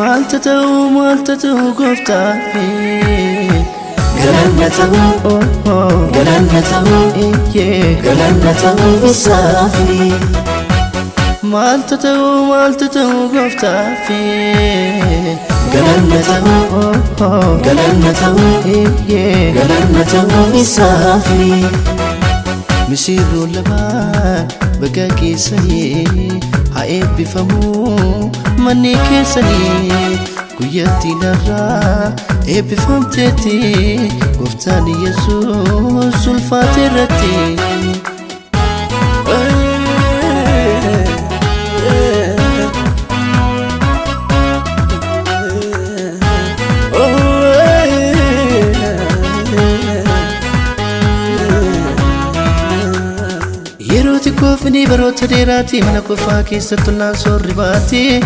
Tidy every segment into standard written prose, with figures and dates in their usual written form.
مالتتو قفتافي قلنتو بصافي مالتتو قفتافي قلنتو بصافي مسيرو لبان بقى كيسني هايب بفمو مني كيسني كويتي نرى بفهمتتي قفتاني يسوس الفاترتي يروتي كوفني بروت ديراتي من كوفاكي ستنا صور رباتي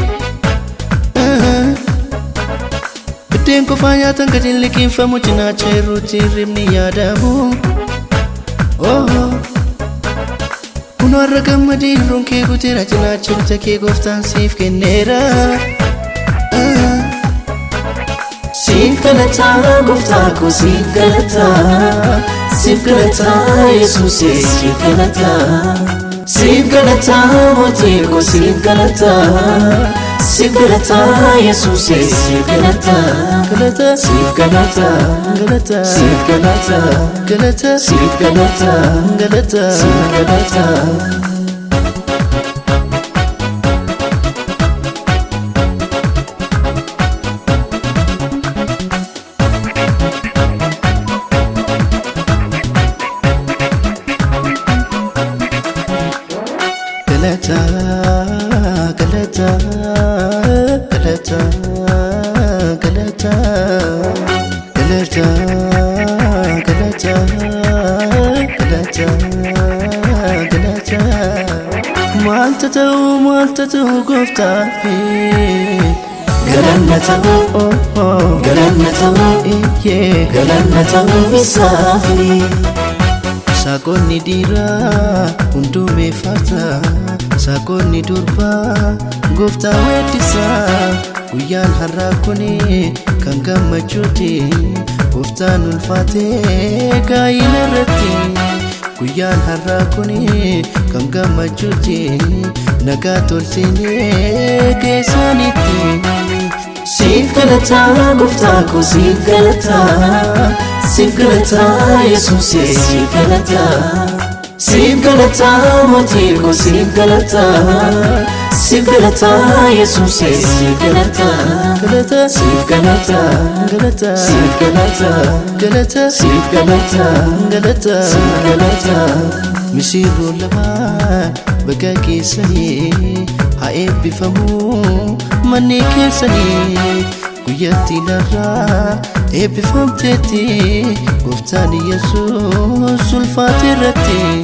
بدين كوفايا تنقدين لكين فموجنا تشيروتي رمني يادامو كنو الرقم مدين رونكي قوتي راجنا تشبتكي قفتان سيف كنيرا سيف كالتا قفتاكو سيف كالتا يسوسي سيف كالتا موتيكو سيف كالتا يسوسي سيف كالتا مالتتو قفتافي قلنتو بصافي ساقوني ديرا هندو مفاتا ساقوني دربا قفتا ويتسا ويان حراكوني كان قمجوتي قفتان الفاتي قاين الرتي ويان حراكوني كان قمجوتي نقاتو السيني كيسانيتي سيف كالتا قفتاكو سيف كالتا يسوسي سيف كالتا موتيكو سيف كالتا يسوسي سيف كالتا مسيرو لبان بقى كيسني هايب بفمو مني كيسني كويتي نرى بفهمتتي قفتاني يسوس الفاترتي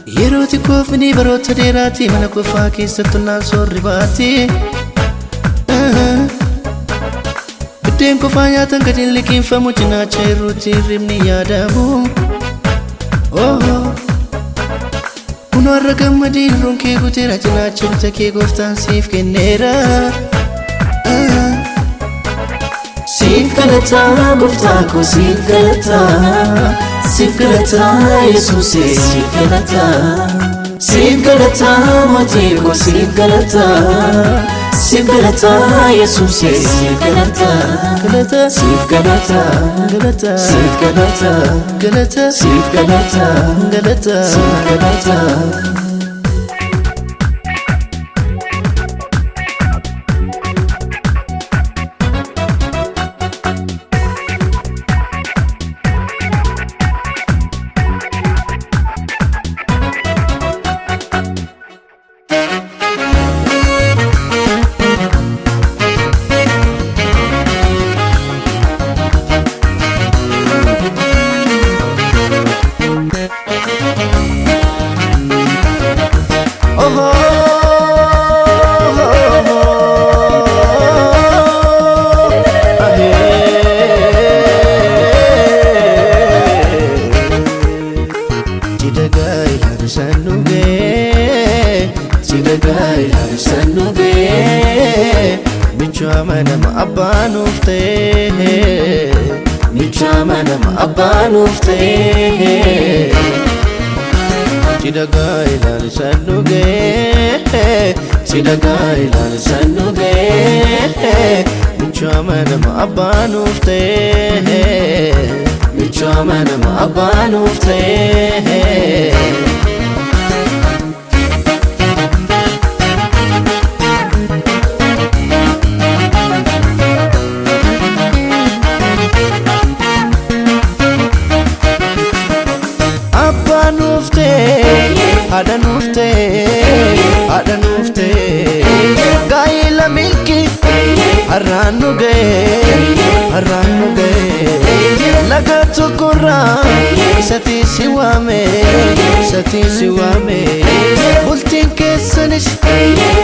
يروتي كوفني بروت ديراتي من كوفاكي ستنا صور رباتي بدين كوفايا تنقدين لكين فموجنا تشيروتي رمني يادامو كنو الرقم مدين رونكي قوتي راجنا تشبتكي قفتان سيف كنيرا Sif galata goftaa ko sif galata, sif galata Yesuus sif galata, sif galata mootii ko sif galata, sif galata Yesuus sif galata, galata sif galata, galata sif galata, galata sif galata, galata sif galata.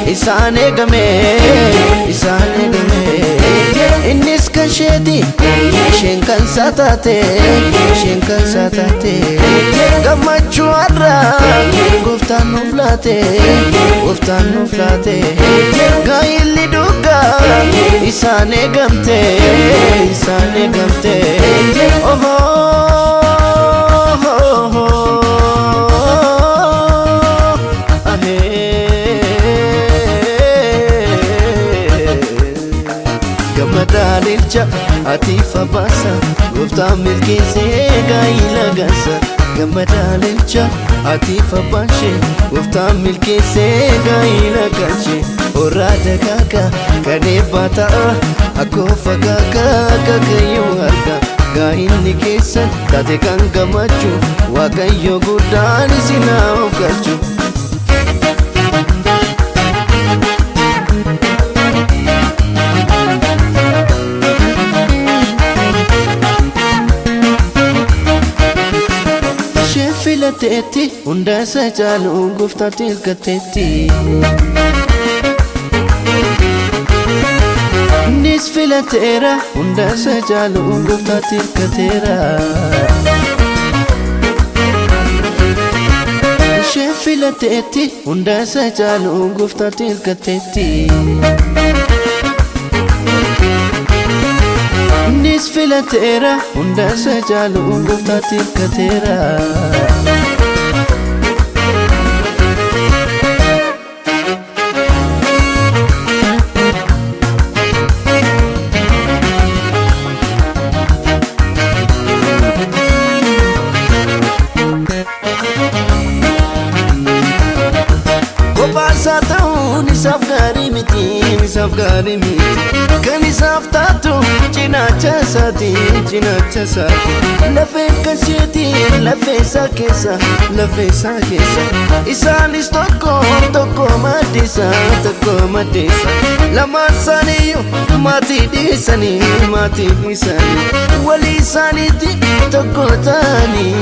Isane game innis kan sheeti shenkan satate gammachu arra goftaan nu flate gaayilli duga isane gamte Atifa basa goftaa milkeessee gaayila gasa gammadaa leenca atifa baashee goftaa milkeessee gaayila galchee horaa dagaaga kan eebbaa ta'a akkoo fagaaga gagayyoo arga gaayilni keessan taate kan gammachuu waaqayyo guddaan isinaa of galchuu. Filateetti hunda isa caalu gooftaatti hirkateetti innis filateera hunda isa caalu gooftaatti hirkateera ishee filateetti hunda isa caalu gooftaatti hirkateetti innis filateera hunda isa caalu gooftaatti hirkateera. Isaaf gaarii miti kan isaaf taatu cinaacha isaati lafee kasheeti lafee isaa keessa isaanis tokko maddisa lamaan isaaniiyyuu maatii dhiisanii walii isaaniitti tokko ta'anii